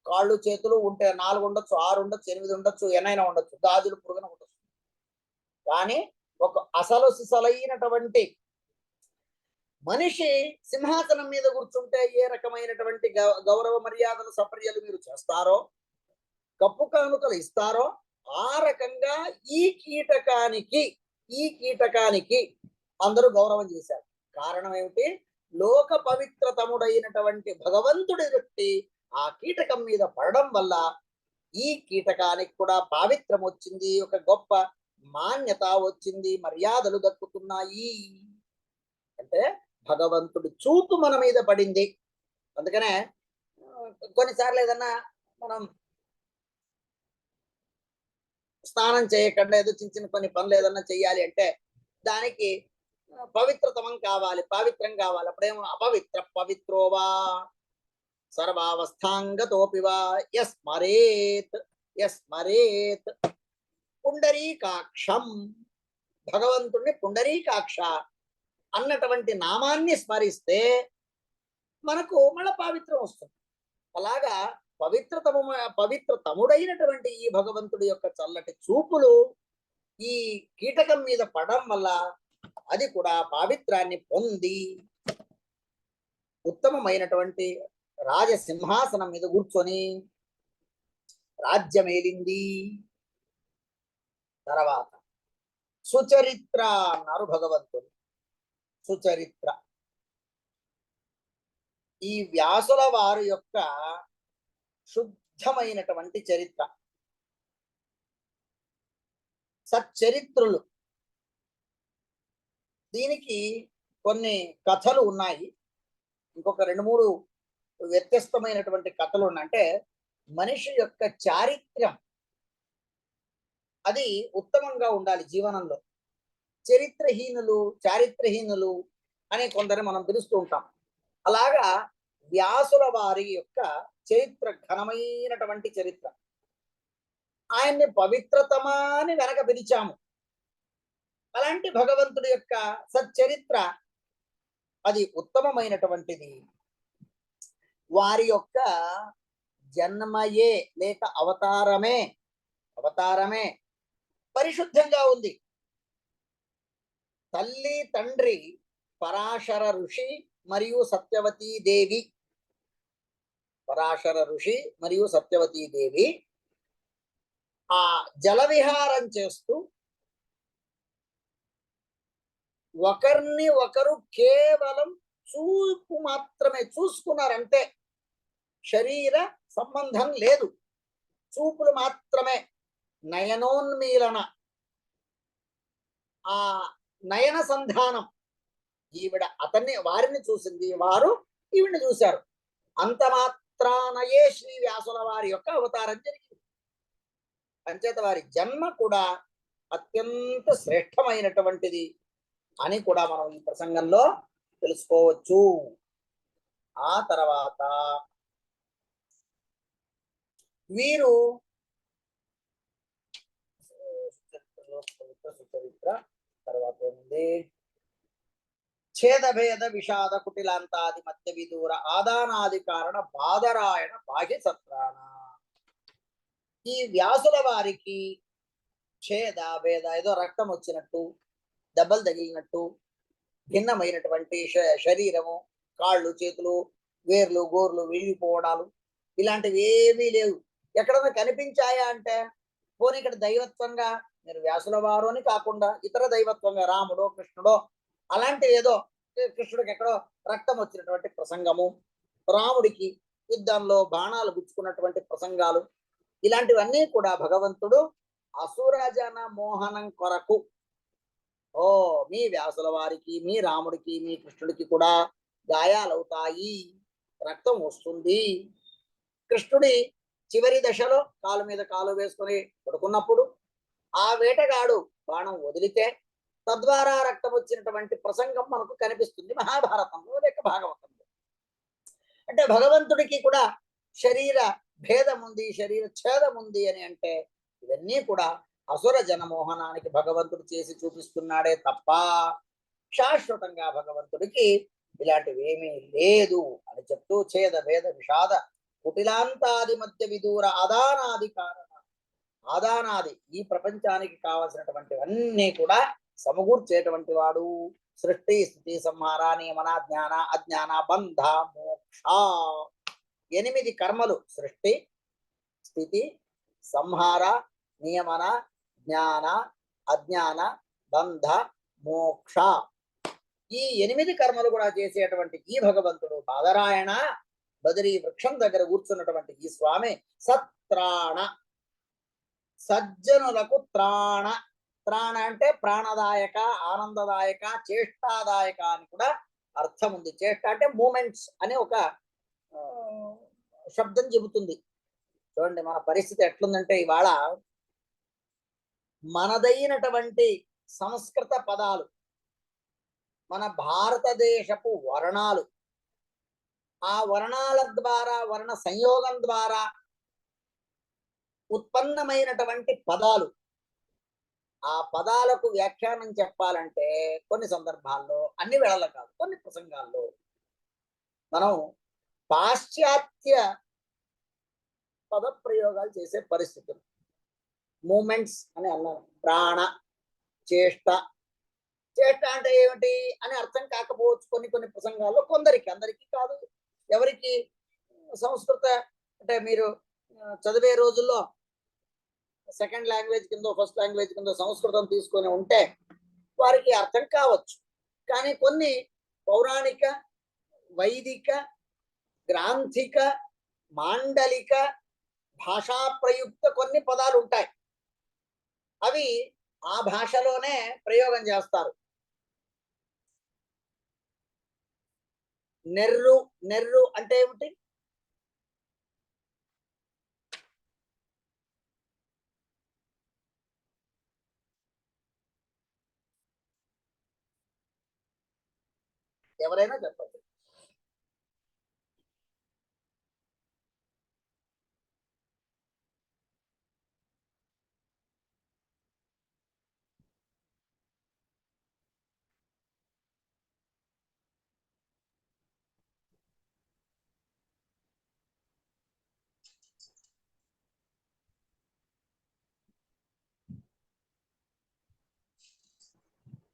కాళ్ళు చేతులు ఉంటే 4 ఉండొచ్చు, 6 ఉండొచ్చు, 8 ఉండొచ్చు, ఎన్నైనా ఉండొచ్చు, గాజులు పురుగున ఉండొచ్చు. కానీ ఒక అసలు సిసలైనటువంటి మనిషి సింహాసనం మీద కూర్చుంటే ఏ రకమైనటువంటి గౌరవ మర్యాదలు సపర్యలు మీరు చేస్తారో, కప్పు కానుకలు ఇస్తారో, ఆ రకంగా ఈ కీటకానికి అందరూ గౌరవం చేశారు. కారణం ఏమిటి? లోక పవిత్రతముడైనటువంటి భగవంతుడి దృష్టి ఆ కీటకం మీద పడడం వల్ల ఈ కీటకానికి కూడా పావిత్రం వచ్చింది, ఒక గొప్ప మాన్యత వచ్చింది, మర్యాదలు దక్కుతున్నాయి. అంటే భగవంతుడి చూపు మన మీద పడింది. అందుకనే కొన్నిసార్లు ఏదన్నా మనం స్నానం చేయకుండా ఏదో చిన్న చిన్న కొన్ని పనులు ఏదన్నా చెయ్యాలి అంటే దానికి పవిత్రతమం కావాలి, పావిత్రం కావాలి. అప్పుడేమో అపవిత్ర పవిత్రోవా సర్వావస్థాంగతోపివా యస్మరేత్ యస్మరేత్ పుండరీకాక్షం. భగవంతుణ్ణి పుండరీకాక్ష అన్నటువంటి నామాన్ని స్మరిస్తే మనకు మళ్ళా పావిత్రం వస్తుంది. అలాగా పవిత్రతముడైనటువంటి ఈ భగవంతుడి యొక్క చల్లటి చూపులు ఈ కీటకం మీద పడడం వల్ల అది కూడా పావిత్రాన్ని పొంది ఉత్తమమైనటువంటి రాజసింహాసనం మీద కూర్చొని రాజ్యమేలింది. తర్వాత సుచరిత్ర అన్నారు భగవంతుడు. సుచరిత్ర ఈ వ్యాసుల వారి యొక్క శుద్ధమైనటువంటి చరిత్ర. సచ్చరిత్రులు. దీనికి కొన్ని కథలు ఉన్నాయి. ఇంకొక 2-3 వ్యత్యస్తమైనటువంటి కథలు ఉన్నాయి. అంటే మనిషి యొక్క చారిత్ర్యం అది ఉత్తమంగా ఉండాలి జీవనంలో. చారిత్రహీనులు అనే కొందరు మనం పిలుస్తూ ఉంటాం. అలాగా వ్యాసుల వారి యొక్క చరిత్ర ఘనమైనటువంటి చరిత్ర. ఆయన్ని పవిత్రతమాని వెనక పిలిచాము. అలాంటి భగవంతుడి యొక్క సచ్చరిత్ర అది ఉత్తమమైనటువంటిది. వారి యొక్క జన్మయే లేక అవతారమే పరిశుద్ధంగా ఉంది. తల్లి తండ్రి పరాశర ఋషి మరియు సత్యవతీ దేవి ఆ జల విహారం చేస్తూ ఒకరిని ఒకరు కేవలం చూపు మాత్రమే చూసుకున్నారంటే, శరీర సంబంధం లేదు, చూపులు మాత్రమే. నయనోన్మీలన, ఆ నయన సంధానం. ఈవిడ వారిని చూసింది, వారు ఈవిడిని చూశారు. అంత మాత్రానయే శ్రీ వ్యాసుల వారి యొక్క అవతారం జరిగింది. అంచేత వారి జన్మ కూడా అత్యంత శ్రేష్టమైనటువంటిది అని కూడా మనం ఈ ప్రసంగంలో తెలుసుకోవచ్చు. ఆ తర్వాత వీరు సుచరిత్ర తర్వాత ఉంది ఛేదభేద విషాద కుటిలాంతాది మధ్య విదూర ఆదానాది కారణ బాదరాయణ బాహ్య సత్రాణ. ఈ వ్యాసుల వారికి ఛేద భేద, ఏదో రక్తం వచ్చినట్టు, దెబ్బలు తగిలినట్టు, భిన్నమైనటువంటి శరీరము, కాళ్ళు చేతులు, వేర్లు గోర్లు విరిగిపోవడాలు ఇలాంటివి ఏమీ లేవు. ఎక్కడన్నా కనిపించాయా అంటే పోనీ ఇక్కడ దైవత్వంగా మీరు వ్యాసుల వారు అని కాకుండా ఇతర దైవత్వంగా రాముడో కృష్ణుడో అలాంటి ఏదో కృష్ణుడికి ఎక్కడో రక్తం వచ్చినటువంటి ప్రసంగము, రాముడికి యుద్ధంలో బాణాలు గుచ్చుకున్నటువంటి ప్రసంగాలు, ఇలాంటివన్నీ కూడా భగవంతుడు అసురజన మోహనం కొరకు మీ వ్యాసుల వారికి, మీ రాముడికి, మీ కృష్ణుడికి కూడా గాయాలవుతాయి, రక్తం వస్తుంది. కృష్ణుడి చివరి దశలో కాలు మీద కాలు వేసుకొని పడుకున్నప్పుడు ఆ వేటగాడు బాణం వదిలితే తద్వారా రక్తం వచ్చినటువంటి ప్రసంగం మనకు కనిపిస్తుంది మహాభారతంలో లేక భాగవతంలో. అంటే భగవంతుడికి కూడా శరీర భేదం ఉంది, శరీర ఛేదం ఉంది అని అంటే ఇవన్నీ కూడా అసుర జనమోహనానికి భగవంతుడు చేసి చూపిస్తున్నాడే తప్ప శాశ్వతంగా భగవంతుడికి ఇలాంటివి ఏమీ లేదు అని చెప్తూ ఛేద భేద విషాద కుటిలాంతాది మధ్య విదూర ఆదానాది కారణ, ఆదానాది ఈ ప్రపంచానికి కావలసినటువంటివన్నీ కూడా సమకూర్చేటువంటి వాడు. సృష్టి స్థితి సంహార నియమన జ్ఞాన అజ్ఞాన బంధ మోక్ష 8 కర్మలు: సృష్టి, స్థితి, సంహార, నియమన, జ్ఞాన, అజ్ఞాన, బంధ, మోక్ష. ఈ 8 కర్మలు కూడా చేసేటువంటి ఈ భగవంతుడు బాదరాయణ బదరీ వృక్షం దగ్గర కూర్చున్నటువంటి ఈ స్వామి సత్రాణ, సజ్జనులకు త్రాణ. త్రాణ అంటే ప్రాణదాయక, ఆనందదాయక, చేష్టాదాయక అని కూడా అర్థం ఉంది. చేష్ట అంటే మూమెంట్స్ అనే ఒక శబ్దం చెబుతుంది. చూడండి మన పరిస్థితి ఎట్లుందంటే ఇవాళ మనదైనటువంటి సంస్కృత పదాలు, మన భారతదేశపు వర్ణాలు, ఆ వర్ణాల ద్వారా వర్ణ సంయోగం ద్వారా ఉత్పన్నమైనటువంటి పదాలు, ఆ పదాలకు వ్యాఖ్యానం చెప్పాలంటే కొన్ని సందర్భాల్లో, అన్ని వేళల కాదు, కొన్ని ప్రసంగాల్లో మనం పాశ్చాత్య పదప్రయోగాలు చేసే పరిస్థితులు. మూమెంట్స్ అని అన్నాను. ప్రాణ, చేష్ట. చేష్ట అంటే ఏమిటి అని అర్థం కాకపోవచ్చు కొన్ని కొన్ని ప్రసంగాల్లో కొందరికి, అందరికీ కాదు. ఎవరికి సంస్కృత అంటే మీరు చదివే రోజుల్లో సెకండ్ లాంగ్వేజ్ కింద, ఫస్ట్ లాంగ్వేజ్ కింద సంస్కృతం తీసుకొని ఉంటే వారికి అర్థం కావచ్చు. కానీ కొన్ని పౌరాణిక, వైదిక, గ్రాంథిక, మాండలిక, భాషా ప్రయుక్త కొన్ని పదాలు ఉంటాయి. అవి ఆ భాషలోనే ప్రయోగం చేస్తారు. నెర్రు, నెర్రు అంటే ఏమిటి? ఎవరైనా చెప్పండి.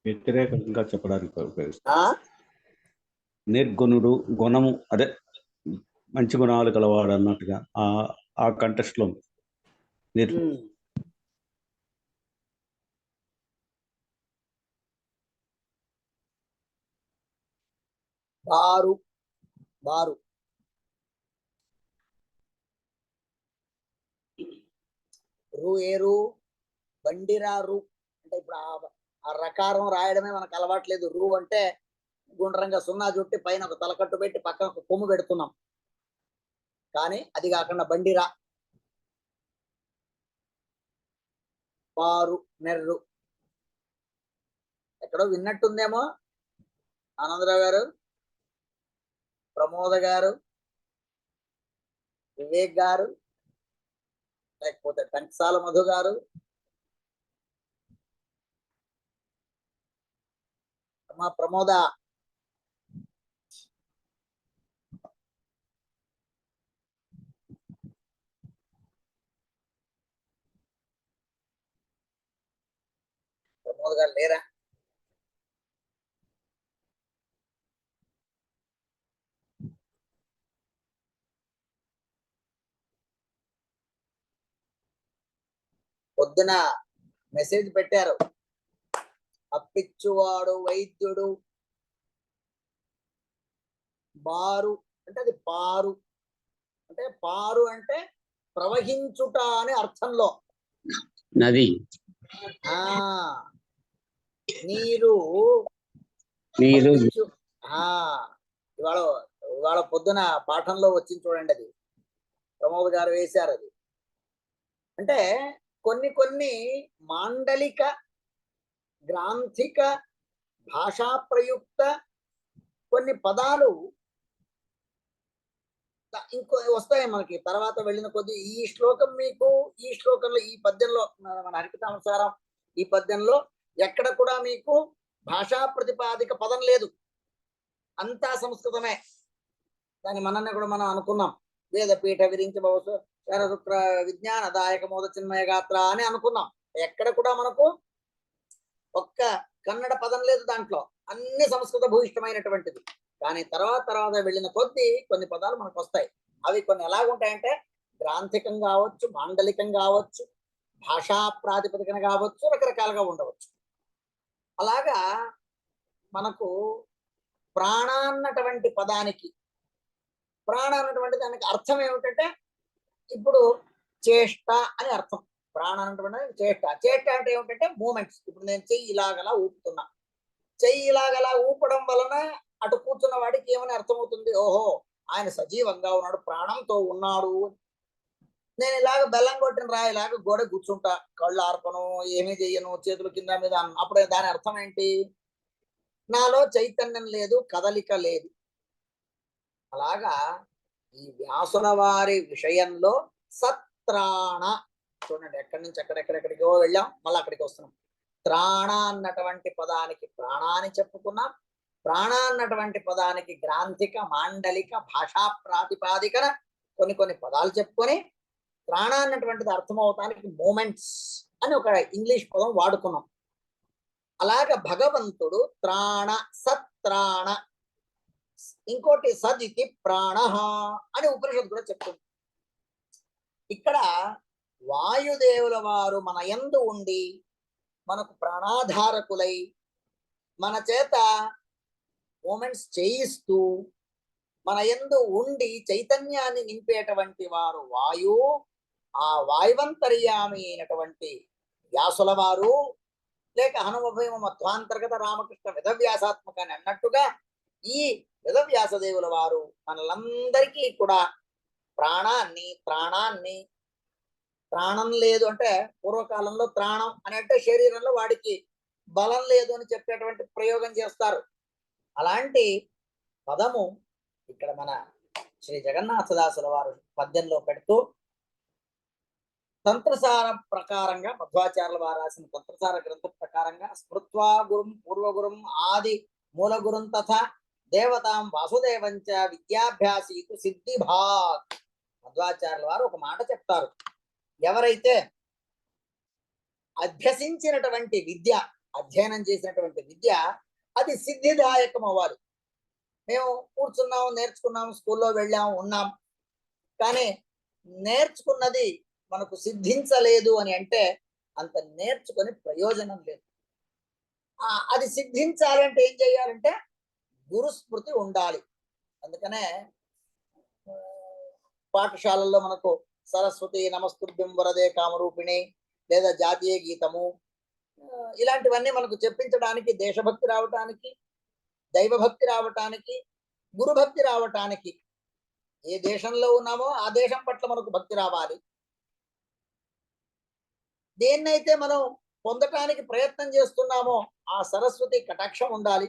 వ్యతిరేకంగా చెప్పడానికి ఉపయోగిస్తారు. ఆ నిర్గుణుడు, గుణము అదే మంచి గుణాలు కలవాడు అన్నట్టుగా ఆ కంటెస్ట్ లో బారు, బారు, రు, ఏరు, బండిరారు. అంటే ఇప్పుడు ఆ రకారం రాయడమే మనకు అలవాట్లేదు. రు అంటే గుండ్రంగా సున్నా చుట్టి పైన ఒక తలకట్టు పెట్టి పక్కన ఒక కొమ్ము పెడుతున్నాం. కానీ అది కాకుండా బండిరా, పారు, నెర్రు. ఎక్కడో విన్నట్టుందేమో. ఆనందరావు గారు, ప్రమోద గారు, వివేక్ గారు, లేకపోతే టంక్సాల మధు గారు, అమ్మా ప్రమోద, ప్రమోద్ గారు లేరా? పొద్దున మెసేజ్ పెట్టారు, అప్పిచ్చువాడు వైద్యుడు, బారు అంటే అది పారు, అంటే పారు అంటే ప్రవహించుట అనే అర్థంలో. నది, ఆ నీరు నీరు, ప్రవహించు. ఆ ఇవాళ ఇవాళ పొద్దున పాఠంలో వచ్చింది చూడండి, అది ప్రమోద్ గారు వేశారు. అది అంటే కొన్ని కొన్ని మాండలిక, గ్రాంథిక, భాషా ప్రయుక్త కొన్ని పదాలు ఇంకో వస్తాయి మనకి తర్వాత వెళ్ళిన కొద్ది. ఈ శ్లోకం మీకు, ఈ శ్లోకంలో, ఈ పద్యంలో, మన హరికథానుసారం ఈ పద్యంలో ఎక్కడ కూడా మీకు భాషా ప్రతిపాదిక పదం లేదు, అంతా సంస్కృతమే. దాని మనల్ని కూడా మనం అనుకున్నాం, వేదపీఠ విరించి భవసు శరశుక్ర విజ్ఞానదాయక మోద చిన్మయ గాత్ర అని అనుకున్నాం. ఎక్కడ కూడా మనకు ఒక్క కన్నడ పదం లేదు దాంట్లో, అన్ని సంస్కృత భూయిష్టమైనటువంటిది. కానీ తర్వాత వెళ్ళిన కొద్దీ కొన్ని పదాలు మనకు వస్తాయి. అవి కొన్ని ఎలాగుంటాయంటే గ్రాంథికం కావచ్చు, మాండలికం కావచ్చు, భాషా ప్రాతిపదికన కావచ్చు, రకరకాలుగా ఉండవచ్చు. అలాగా మనకు ప్రాణ అన్నటువంటి పదానికి, ప్రాణ అన్నటువంటి దానికి అర్థం ఏమిటంటే ఇప్పుడు చేష్ట అని అర్థం. ప్రాణ అన్నటువంటి చేష్ట. చేష్ట అంటే ఏమిటంటే మూమెంట్స్. ఇప్పుడు నేను చెయ్యి ఇలాగలా ఊపుతున్నా, చెయ్యి ఇలాగలా ఊపడం వలన అటు కూర్చున్న వాడికి ఏమని అర్థమవుతుంది, ఓహో ఆయన సజీవంగా ఉన్నాడు, ప్రాణంతో ఉన్నాడు. నేను ఇలాగ బెల్లం కొట్టిన రా, ఇలాగ గోడ కూర్చుంటా, కళ్ళు ఆర్పను, ఏమీ చెయ్యను, చేతులు కింద మీద, అప్పుడే దాని అర్థం ఏంటి, నాలో చైతన్యం లేదు, కదలిక లేదు. అలాగా ఈ వ్యాసుల వారి విషయంలో సత్రాణ, చూడండి ఎక్కడి నుంచి ఎక్కడెక్కడెక్కడికో వెళ్ళాం, మళ్ళీ అక్కడికి వస్తున్నాం. త్రాణ అన్నటువంటి పదానికి ప్రాణాన్ని చెప్పుకున్నాం. ప్రాణ అన్నటువంటి పదానికి గ్రాంథిక, మాండలిక, భాషా ప్రాతిపాదికన కొన్ని పదాలు చెప్పుకొని ప్రాణ అన్నటువంటిది అర్థమవటానికి మూమెంట్స్ అని ఒక ఇంగ్లీష్ పదం వాడుకున్నాం. అలాగ భగవంతుడు త్రాణ, సత్రాణ, ఇంకోటి సదితి ప్రాణ అని ఉపనిషత్తు కూడా చెప్తుంది. ఇక్కడ వాయుదేవుల వారు మన యందు ఉండి మనకు ప్రాణాధారకులై మన చేత మూమెంట్స్ చేయిస్తూ మన యందు ఉండి చైతన్యాన్ని నింపేటువంటి వారు వాయు. ఆ వాయువంతర్యామి అయినటువంటి వ్యాసుల వారు, లేక హనుమభీమ మధ్వాంతర్గత రామకృష్ణ వేదవ్యాసాత్మక అని అన్నట్టుగా ఈ వేదవ్యాసదేవుల వారు మనలందరికీ కూడా ప్రాణాన్ని, ప్రాణం లేదు అంటే పూర్వకాలంలో త్రాణం అని అంటే శరీరంలో వాడికి బలం లేదు అని చెప్పేటువంటి ప్రయోగం చేస్తారు. అలాంటి పదము ఇక్కడ మన శ్రీ జగన్నాథదాసుల వారు పద్యంలో పెడుతూ తంత్రసార ప్రకారంగా, మధ్వాచార్యుల వారు రాసిన తంత్రసార గ్రంథ ప్రకారంగా స్మృత్వా గురుం పూర్వగురుం ఆది మూల గురుం తథా దేవతాం వాసుదేవంచ విద్యాభ్యాసీకు సిద్ధిభాక్. మధ్వాచార్యుల వారు ఒక మాట చెప్తారు, ఎవరైతే అభ్యసించినటువంటి విద్య, అధ్యయనం చేసినటువంటి విద్య అది సిద్ధిదాయకం అవ్వాలి. మేము కూర్చున్నాము, నేర్చుకున్నాము, స్కూల్లో వెళ్ళాము, ఉన్నాం, కానీ నేర్చుకున్నది మనకు సిద్ధించలేదు అని అంటే అంత నేర్చుకొని ప్రయోజనం లేదు. అది సిద్ధించాలంటే ఏం చేయాలంటే గురుస్మృతి ఉండాలి. అందుకనే పాఠశాలల్లో మనకు సరస్వతి నమస్తుభ్యం వరదే కామరూపిణి లేదా జాతీయ గీతము ఇలాంటివన్నీ మనకు చెప్పించడానికి, దేశభక్తి రావటానికి, దైవభక్తి రావటానికి, గురుభక్తి రావటానికి, ఏ దేశంలో ఉన్నామో ఆ దేశం పట్ల మనకు భక్తి రావాలి. దేన్నైతే మనం పొందటానికి ప్రయత్నం చేస్తున్నామో ఆ సరస్వతి కటాక్షం ఉండాలి.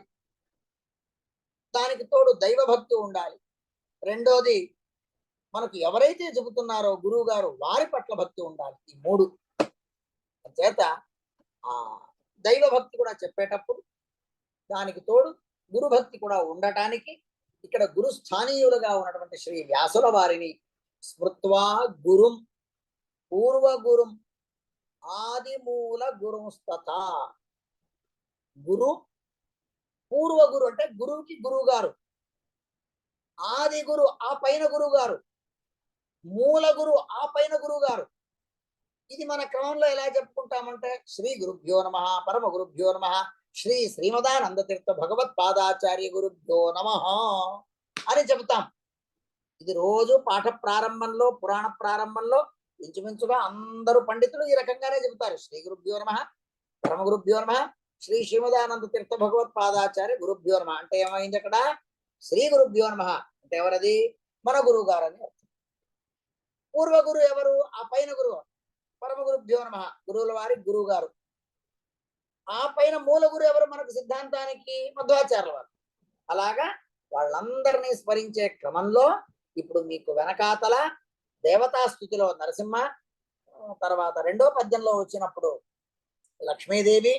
దానికి తోడు దైవభక్తి ఉండాలి. రెండోది మనకు ఎవరైతే చెబుతున్నారో గురువు గారు వారి పట్ల భక్తి ఉండాలి. ఈ మూడు చేత ఆ దైవభక్తి కూడా చెప్పేటప్పుడు దానికి తోడు గురుభక్తి కూడా ఉండటానికి ఇక్కడ గురుస్థానీయులుగా ఉన్నటువంటి శ్రీ వ్యాసుల వారిని స్మృత్వా గురుం పూర్వగురుం ఆదిమూల గురుస్తథ. గురు పూర్వగురు అంటే గురువుకి గురువు గారు, ఆది గురు ఆ పైన గురువు గారు, మూల గురు ఆ పైన గురువు గారు. ఇది మన క్రమంలో ఎలా చెప్పుకుంటామంటే శ్రీ గురుభ్యో నమ, పరమ గురుభ్యో నమ, శ్రీ శ్రీమదానంద తీర్థ భగవత్ పాదాచార్య గురుభ్యో నమ. అని చెబుతాం. ఇది రోజు పాఠ ప్రారంభంలో, పురాణ ప్రారంభంలో ఇంచుమించుగా అందరూ పండితులు ఈ రకంగానే చెబుతారు. శ్రీ గురుభ్యో నమః, పరమ గురుభ్యో నమః, శ్రీ శ్రీమదానంద తీర్థ భగవత్పాదాచార్య గురుభ్యో నమః. అంటే ఏమైంది అక్కడ? శ్రీ గురుభ్యో నమః అంటే ఎవరది? మన గురువు గారు అని అర్థం. పూర్వ గురువు ఎవరు? ఆ పైన గురువు. పరమ గురుభ్యో నమః, గురువుల వారి గురువు గారు. ఆ పైన మూల గురు ఎవరు? మనకు సిద్ధాంతానికి మధ్వాచార్యుల వారు. అలాగా వాళ్ళందరినీ స్మరించే క్రమంలో ఇప్పుడు మీకు వెనకాతల దేవతాస్థుతిలో నరసింహ, తర్వాత రెండో పద్యంలో వచ్చినప్పుడు లక్ష్మీదేవి,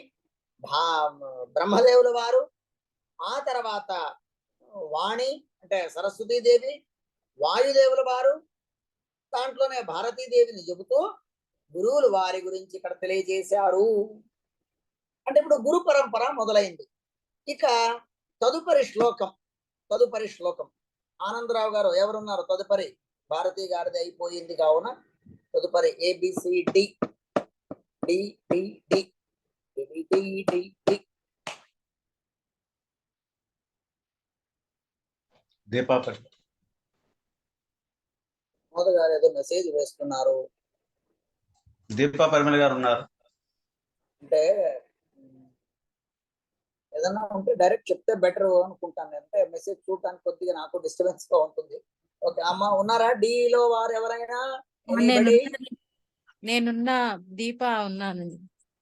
బ్రహ్మదేవుల వారు, ఆ తర్వాత వాణి అంటే సరస్వతీదేవి, వాయుదేవుల వారు, దాంట్లోనే భారతీదేవిని చెబుతూ గురువులు వారి గురించి ఇక్కడ తెలియజేశారు. అంటే ఇప్పుడు గురు పరంపర మొదలైంది. ఇక తదుపరి శ్లోకం ఆనందరావు గారు ఎవరున్నారు? తదుపరి భారతీ గారిది అయిపోయింది కావున తదుపరి ABCD D D D D D D D. మోద గారు ఏదో మెసేజ్ వేస్తున్నారు. దీపా పరిమళ గారు ఉన్నారు. అంటే ఏదన్నా ఉంటే డైరెక్ట్ చెప్తే బెటర్ అనుకుంటాను. అంటే మెసేజ్ చూడటానికి కొద్దిగా నాకు డిస్టర్బెన్స్ గా ఉంటుంది. ఓకే అమ్మ ఉన్నారా? డిలో వారు ఎవరైనా? నేనున్నా, దీపా ఉన్నానండి.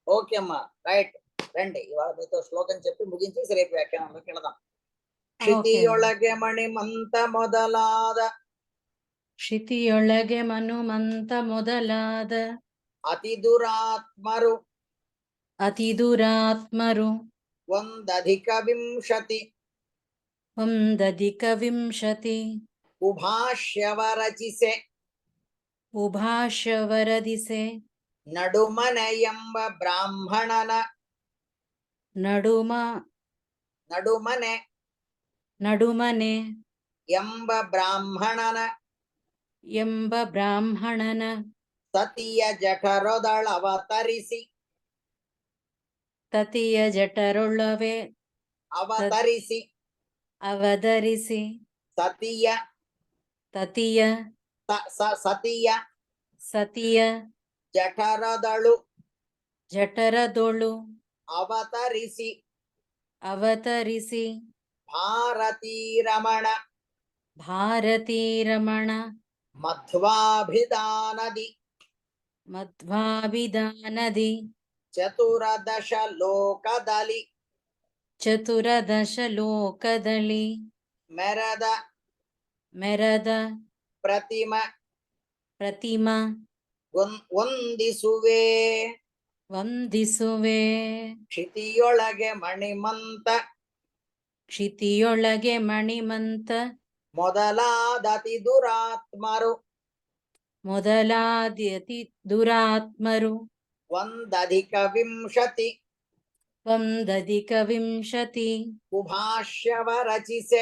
ఓకే అమ్మా, రైట్. రండి, ఇవాళ మీతో శ్లోకం చెప్పి ముగించేసి రేపు వ్యాఖ్యానంలోకి వెళదాం. ಕ್ಷಿತಿಯೊಳಗೆ ಮಣಿಮಂತ ಮೊದಲಾದ ಕ್ಷಿತಿಯೊಳಗೆ ಮನುಮಂತ ಮೊದಲಾದ ಅತಿ ದುರಾತ್ಮರು ಒಂದಧಿಕ ವಿಂಶತಿ ಉಭಾಷ್ಯವರದಿಸೆ ನಡುಮನೆಯೆಂಬ ಬ್ರಾಹ್ಮಣನ ನಡುಮನೆ ಎಂಬ ಬ್ರಾಹ್ಮಣನ ತತಿಯ ಜಠರೊಳವೆ ಅವತರಿಸಿ ಸತಿಯ ಜಠರದೊಳು ಅವತರಿಸಿ ಭಾರತೀ ರಮಣ ಮಧ್ವಾಭಿಧಾನದಿ ಚತುರದಶ ಲೋಕದಲ್ಲಿ ಮೆರದ ಪ್ರತಿಮ ವಂದಿಸುವೆ ಕ್ಷಿತಿಯೊಳಗೆ ಮಣಿಮಂತ ಮೊದಲಾದತಿ ದುರಾತ್ಮರು ಒಂದಧಿಕ ವಿಂಶತಿ ಉಭಾಷ್ಯವರದಿಸೆ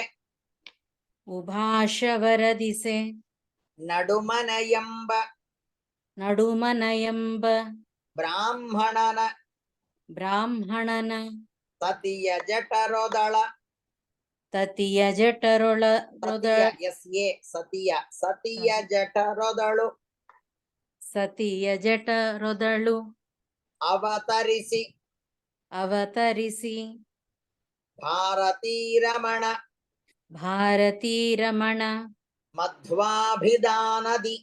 ನಡುಮನೆಯೆಂಬ ಬ್ರಾಹ್ಮಣನ ತತಿಯ ಜಠರೊದಳು ಅವತರಿಸಿ ಭಾರತೀ ರಮಣ ಮಧ್ವಾಭಿಧಾನದಿ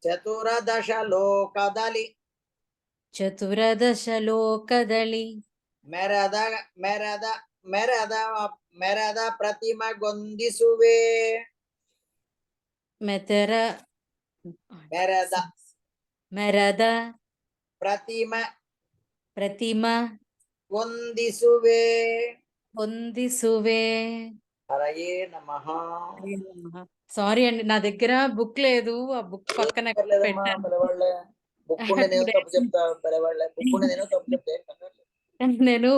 ಚತುರದಶ ಲೋಕದಲ್ಲಿ ಮೆರದ ಪ್ರತಿಮಗೊಂದಿಸುವೆ ಮೆರದ ಪ್ರತಿಮ ಹೊಂದಿಸುವೆ. ಹರಯೇ ನಮಃ. సారీ అండి, నా దగ్గర బుక్ లేదు. ఆ బుక్ పక్కన పెట్టాను. బుక్ ఉండి నేను తప్పు చెప్తా. బుక్ ఉండి నేను తప్పు చెప్తే నేను